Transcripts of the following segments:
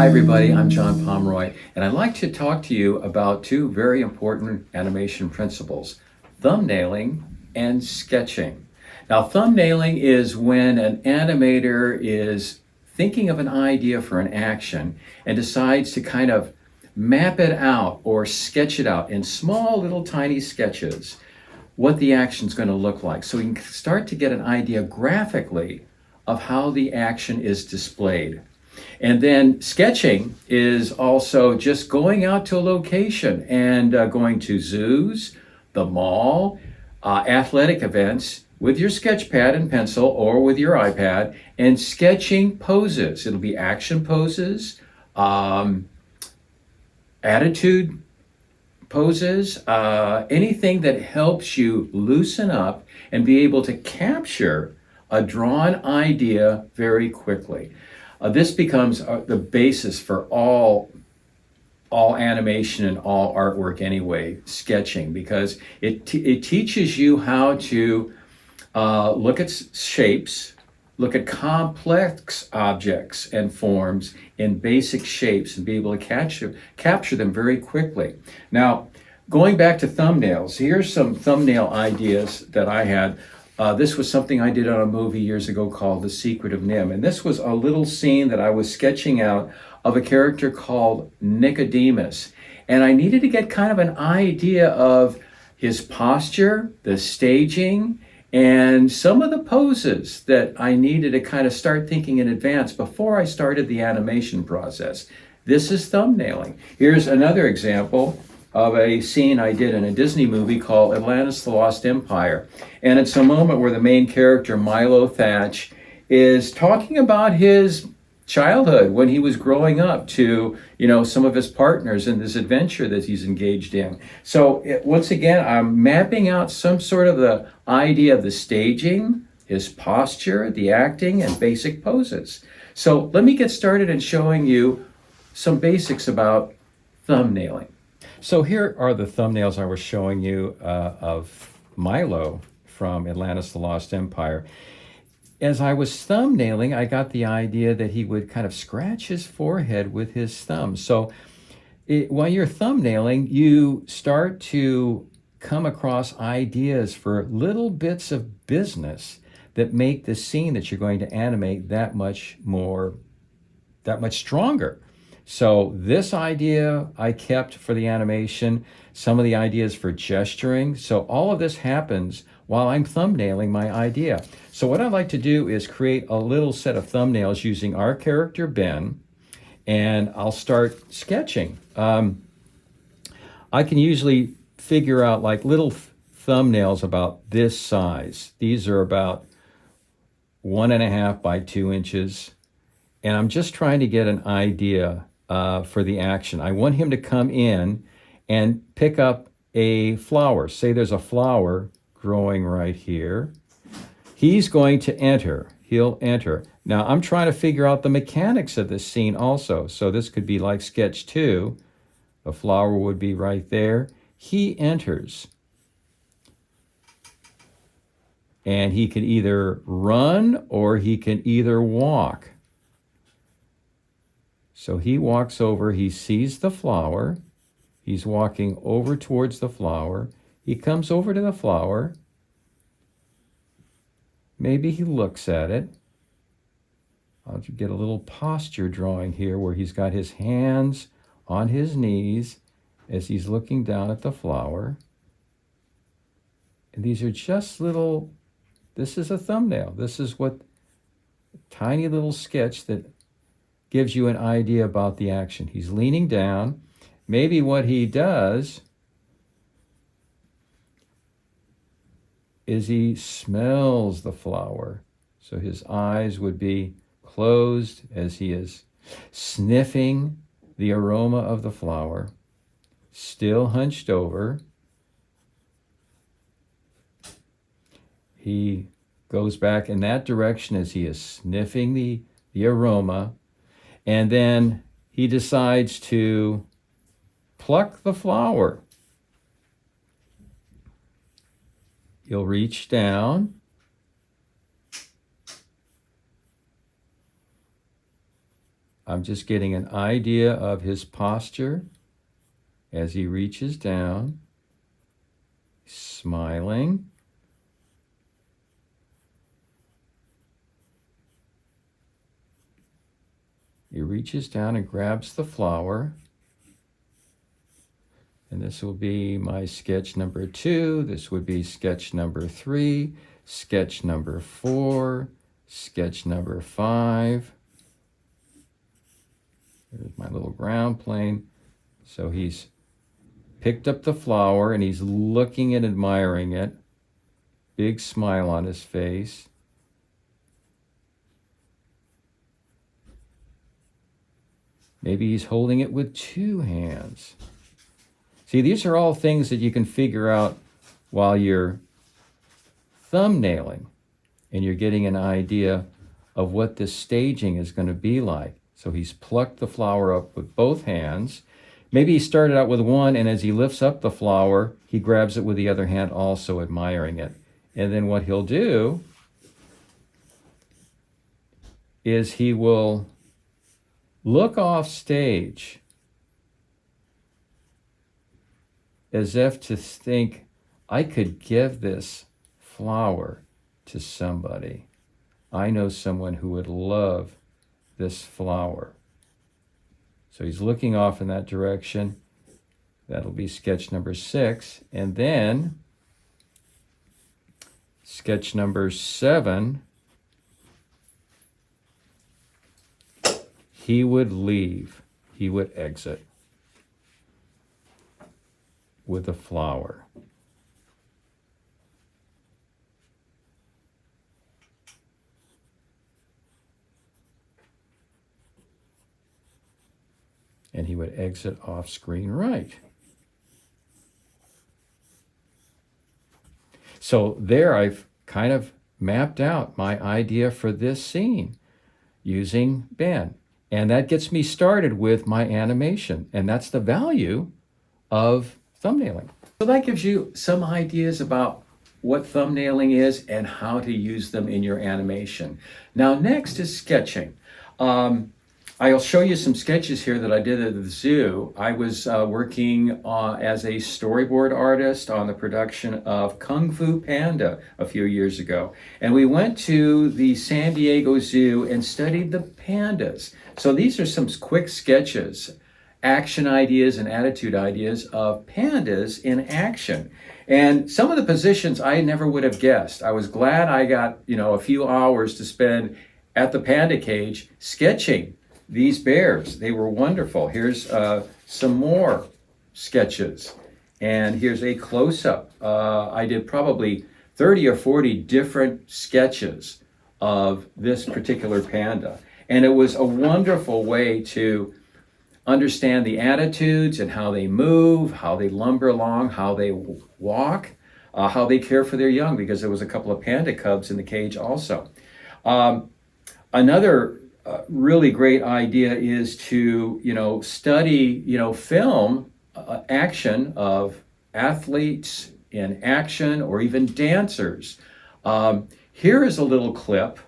Hi everybody, I'm John Pomeroy, and I'd like to talk to you about two very important animation principles, thumbnailing and sketching. Now, thumbnailing is when an animator is thinking of an idea for an action and decides to kind of map it out or sketch it out in small little tiny sketches what the action's going to look like. So we can start to get an idea graphically of how the action is displayed. And then sketching is also just going out to a location and going to zoos, the mall, athletic events with your sketch pad and pencil or with your iPad and sketching poses. It'll be action poses, attitude poses, anything that helps you loosen up and be able to capture a drawn idea very quickly. This becomes the basis for all animation and all artwork anyway, sketching, because it teaches you how to look at shapes, look at complex objects and forms in basic shapes and be able to capture them very quickly. Now, going back to thumbnails, here's some thumbnail ideas that I had. This was something I did on a movie years ago called The Secret of Nim. And this was a little scene that I was sketching out of a character called Nicodemus. And I needed to get kind of an idea of his posture, the staging, and some of the poses that I needed to kind of start thinking in advance before I started the animation process. This is thumbnailing. Here's another example of a scene I did in a Disney movie called Atlantis: The Lost Empire. And it's a moment where the main character, Milo Thatch, is talking about his childhood when he was growing up to, some of his partners in this adventure that he's engaged in. So once again, I'm mapping out some sort of the idea of the staging, his posture, the acting, and basic poses. So let me get started in showing you some basics about thumbnailing. So here are the thumbnails I was showing you of Milo from Atlantis: The Lost Empire. As I was thumbnailing, I got the idea that he would kind of scratch his forehead with his thumb. So while you're thumbnailing, you start to come across ideas for little bits of business that make the scene that you're going to animate that much stronger. So this idea I kept for the animation, some of the ideas for gesturing. So all of this happens while I'm thumbnailing my idea. So what I'd like to do is create a little set of thumbnails using our character Ben, and I'll start sketching. I can usually figure out like little thumbnails about this size. These are about 1.5 by 2 inches. And I'm just trying to get an idea for the action. I want him to come in and pick up a flower. Say there's a flower growing right here. He's going to enter. He'll enter. Now I'm trying to figure out the mechanics of this scene also. So this could be like sketch 2. The flower would be right there. He enters. And he can either run or he can either walk. So he walks over, he sees the flower, he's walking over towards the flower, he comes over to the flower, maybe he looks at it. I'll get a little posture drawing here where he's got his hands on his knees as he's looking down at the flower. And these are just this is a thumbnail. This is what a tiny little sketch that gives you an idea about the action. He's leaning down. Maybe what he does is he smells the flower. So his eyes would be closed as he is sniffing the aroma of the flower, still hunched over. He goes back in that direction as he is sniffing the aroma. And then he decides to pluck the flower. He'll reach down. I'm just getting an idea of his posture as he reaches down, smiling. He reaches down and grabs the flower. And this will be my sketch number 2. This would be sketch number 3, sketch number 4, sketch number 5. There's my little ground plane. So he's picked up the flower and he's looking and admiring it. Big smile on his face. Maybe he's holding it with 2 hands. See, these are all things that you can figure out while you're thumbnailing and you're getting an idea of what this staging is going to be like. So he's plucked the flower up with both hands. Maybe he started out with one, and as he lifts up the flower, he grabs it with the other hand, also admiring it. And then what he'll do is he will look off stage as if to think, I could give this flower to somebody. I know someone who would love this flower. So he's looking off in that direction. That'll be sketch number 6. And then sketch number 7, he would leave. He would exit with a flower. And he would exit off screen right. So there I've kind of mapped out my idea for this scene using Ben. And that gets me started with my animation. And that's the value of thumbnailing. So that gives you some ideas about what thumbnailing is and how to use them in your animation. Now next is sketching. I'll show you some sketches here that I did at the zoo. I was working as a storyboard artist on the production of Kung Fu Panda a few years ago. And we went to the San Diego Zoo and studied the pandas. So these are some quick sketches, action ideas and attitude ideas of pandas in action. And some of the positions I never would have guessed. I was glad I got, a few hours to spend at the panda cage sketching these bears. They were wonderful. Here's some more sketches. And here's a close-up. I did probably 30 or 40 different sketches of this particular panda. And it was a wonderful way to understand the attitudes and how they move, how they lumber along, how they walk, how they care for their young, because there was a couple of panda cubs in the cage also. Another really great idea is to, study, film action of athletes in action or even dancers. Here is a little clip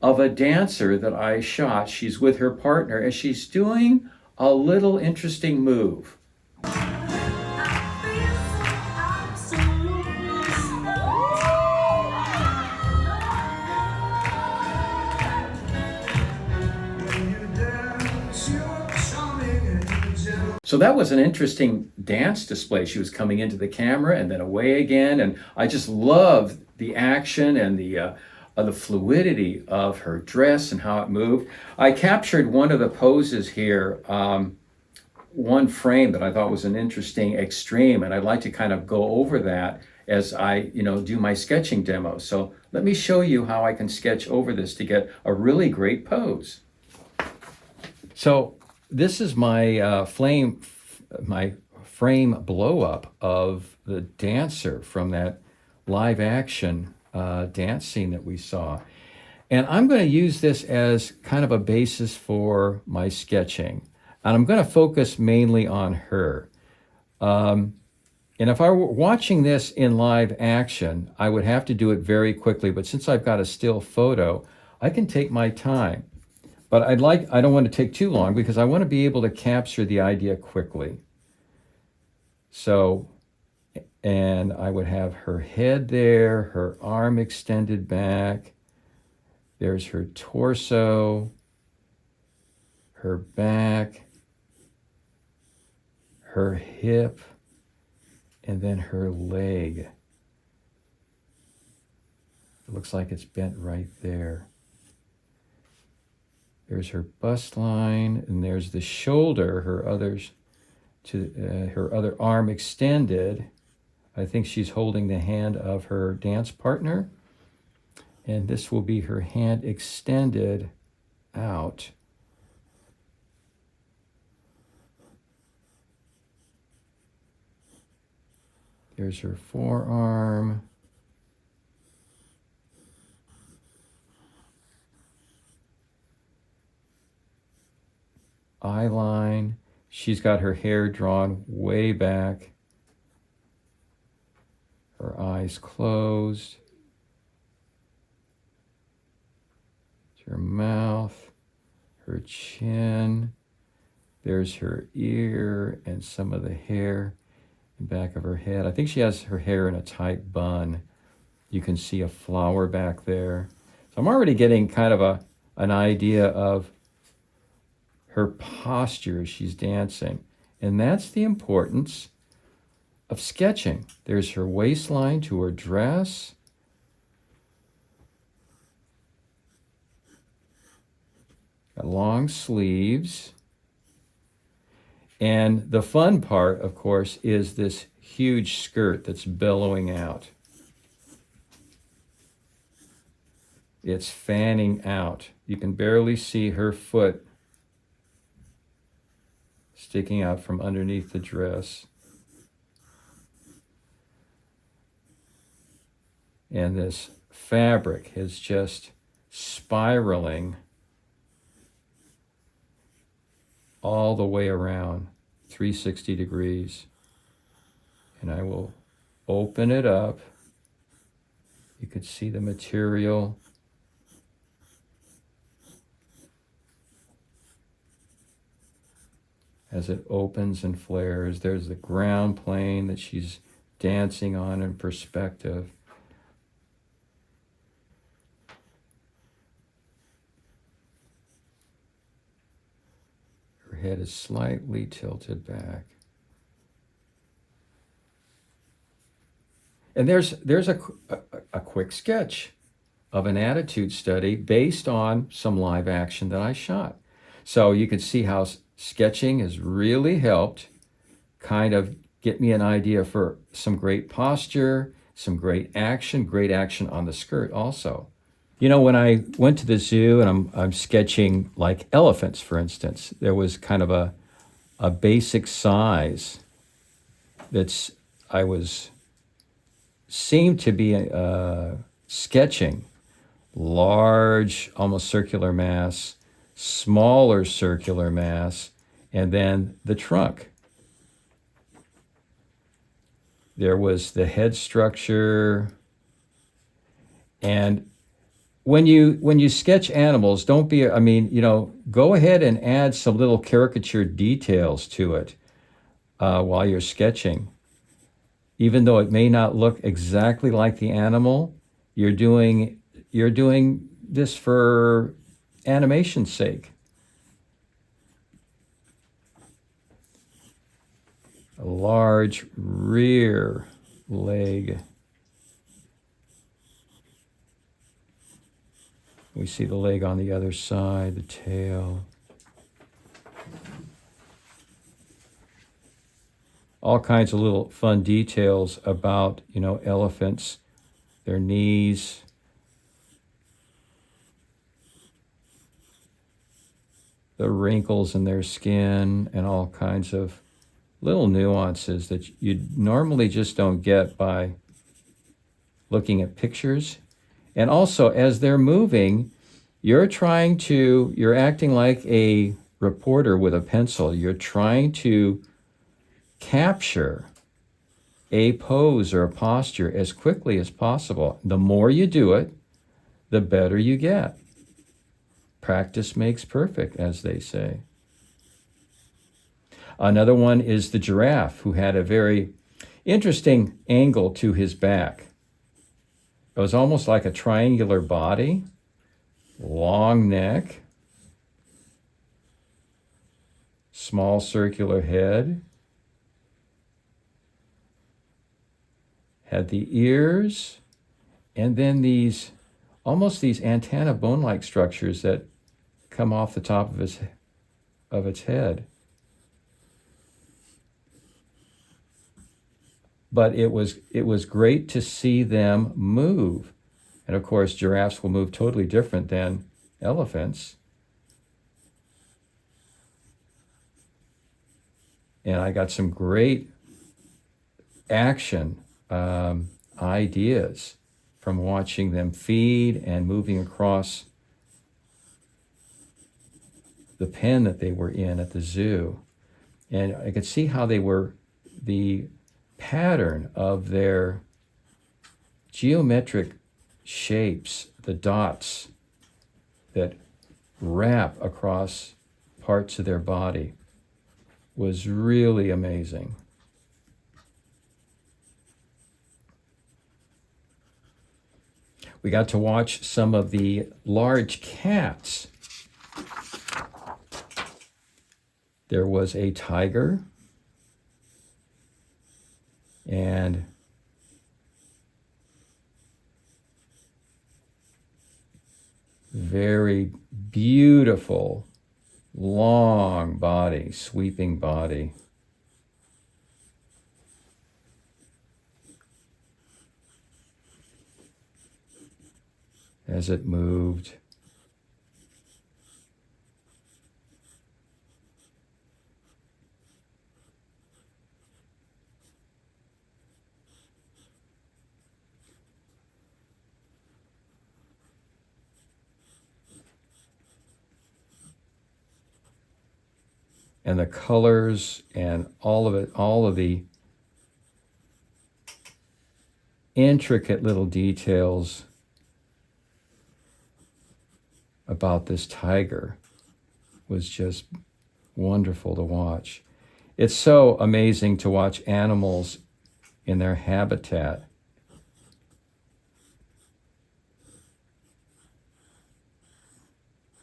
of a dancer that I shot. She's with her partner as she's doing a little interesting move. So that was an interesting dance display. She was coming into the camera and then away again. And I just loved the action and the fluidity of her dress and how it moved. I captured one of the poses here, one frame that I thought was an interesting extreme. And I'd like to kind of go over that as I, do my sketching demo. So let me show you how I can sketch over this to get a really great pose. So this is my frame blow up of the dancer from that live action dance scene that we saw. And I'm going to use this as kind of a basis for my sketching. And I'm going to focus mainly on her. And if I were watching this in live action, I would have to do it very quickly. But since I've got a still photo, I can take my time. But I don't want to take too long because I want to be able to capture the idea quickly. So, and I would have her head there, her arm extended back. There's her torso, her back, her hip, and then her leg. It looks like it's bent right there. There's her bust line, and there's the shoulder, her other arm extended. I think she's holding the hand of her dance partner, and this will be her hand extended out. There's her forearm. Eye line. She's got her hair drawn way back. Her eyes closed. Her mouth, her chin. There's her ear and some of the hair in the back of her head. I think she has her hair in a tight bun. You can see a flower back there. So I'm already getting kind of an idea of her posture as she's dancing. And that's the importance of sketching. There's her waistline to her dress. Got long sleeves. And the fun part, of course, is this huge skirt that's billowing out. It's fanning out. You can barely see her foot sticking out from underneath the dress. And this fabric is just spiraling all the way around, 360 degrees. And I will open it up. You could see the material. As it opens and flares, there's the ground plane that she's dancing on in perspective. Her head is slightly tilted back. And there's a quick sketch of an attitude study based on some live action that I shot. So you can see how sketching has really helped kind of get me an idea for some great posture, some great action on the skirt also. You know, when I went to the zoo and I'm sketching like elephants, for instance, there was kind of a basic size that's seemed to be sketching large, almost circular mass, smaller circular mass, and then the trunk. There was the head structure. And when you sketch animals, go ahead and add some little caricature details to it while you're sketching. Even though it may not look exactly like the animal, you're doing this for animation's sake. A large rear leg. We see the leg on the other side, the tail. All kinds of little fun details about, elephants, their knees. The wrinkles in their skin and all kinds of little nuances that you normally just don't get by looking at pictures. And also, as they're moving, you're acting like a reporter with a pencil. You're trying to capture a pose or a posture as quickly as possible. The more you do it, the better you get. Practice makes perfect, as they say. Another one is the giraffe, who had a very interesting angle to his back. It was almost like a triangular body, long neck, small circular head, had the ears, and then these antenna bone-like structures that come off the top of its head. But it was great to see them move. And of course, giraffes will move totally different than elephants. And I got some great action ideas from watching them feed and moving across the pen that they were in at the zoo. And I could see how the pattern of their geometric shapes, the dots that wrap across parts of their body, was really amazing. We got to watch some of the large cats. There was a tiger and very beautiful, long body, sweeping body. As it moved. And the colors and all of it, all of the intricate little details about this tiger was just wonderful to watch. It's so amazing to watch animals in their habitat.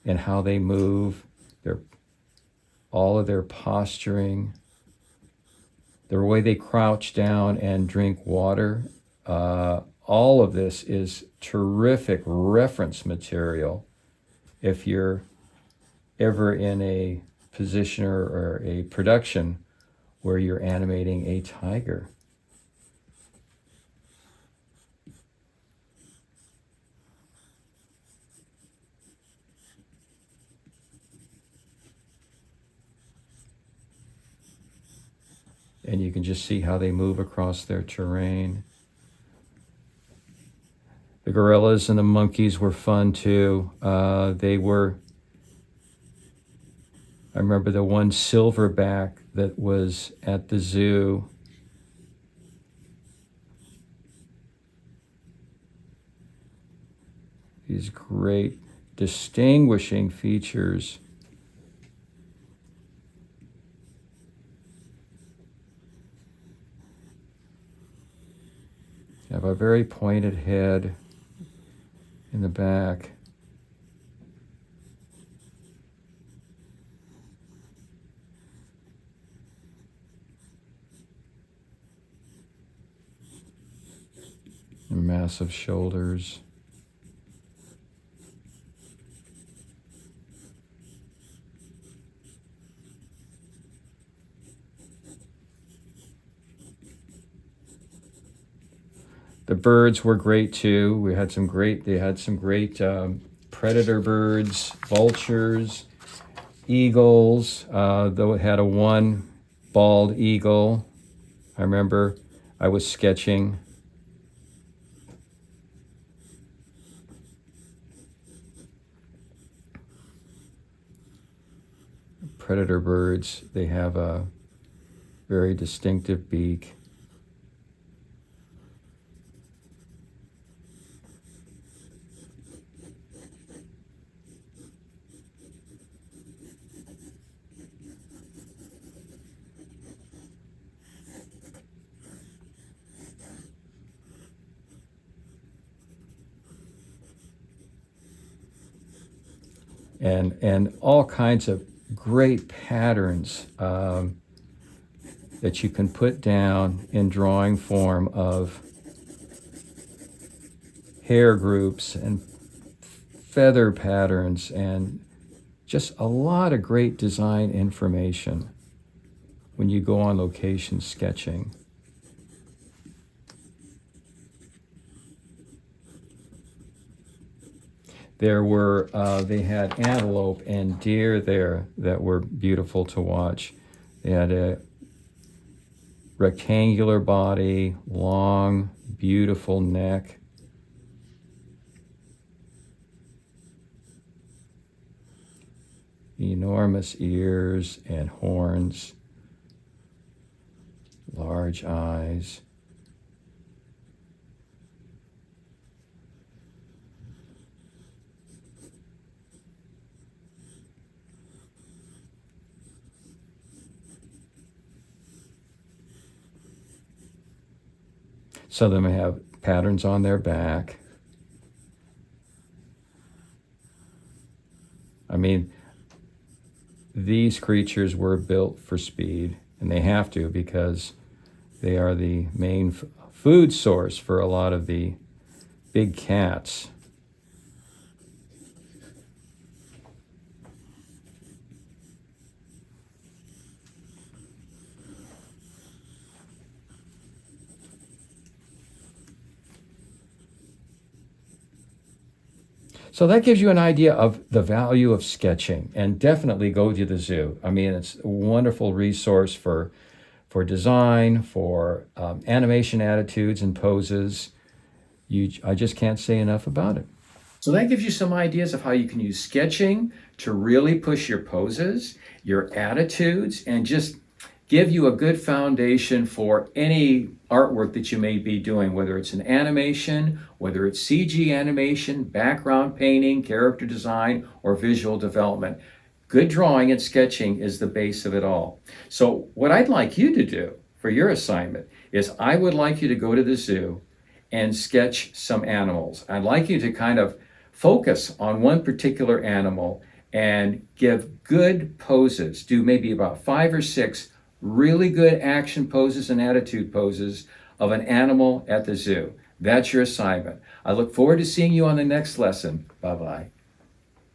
And how they move, all of their posturing, the way they crouch down and drink water. All of this is terrific reference material if you're ever in a position or a production where you're animating a tiger. And you can just see how they move across their terrain. The gorillas and the monkeys were fun too. I remember the one silverback that was at the zoo. These great distinguishing features. Have a very pointed head in the back. And massive shoulders. The birds were great too. They had some great predator birds, vultures, eagles, though it had one bald eagle. I remember I was sketching. Predator birds, they have a very distinctive beak. and all kinds of great patterns that you can put down in drawing form of hair groups and feather patterns and just a lot of great design information when you go on location sketching. They had antelope and deer there that were beautiful to watch. They had a rectangular body, long, beautiful neck. Enormous ears and horns, large eyes. Some of them have patterns on their back. I mean, these creatures were built for speed, and they have to because they are the main food source for a lot of the big cats. So that gives you an idea of the value of sketching, and definitely go to the zoo. I mean, it's a wonderful resource for design, for animation attitudes and poses. I just can't say enough about it. So that gives you some ideas of how you can use sketching to really push your poses, your attitudes, and just give you a good foundation for any artwork that you may be doing, whether it's an animation, whether it's CG animation, background painting, character design, or visual development. Good drawing and sketching is the base of it all. So what I'd like you to do for your assignment is I would like you to go to the zoo and sketch some animals. I'd like you to kind of focus on one particular animal and give good poses. Do maybe about 5 or 6 really good action poses and attitude poses of an animal at the zoo. That's your assignment. I look forward to seeing you on the next lesson. Bye-bye.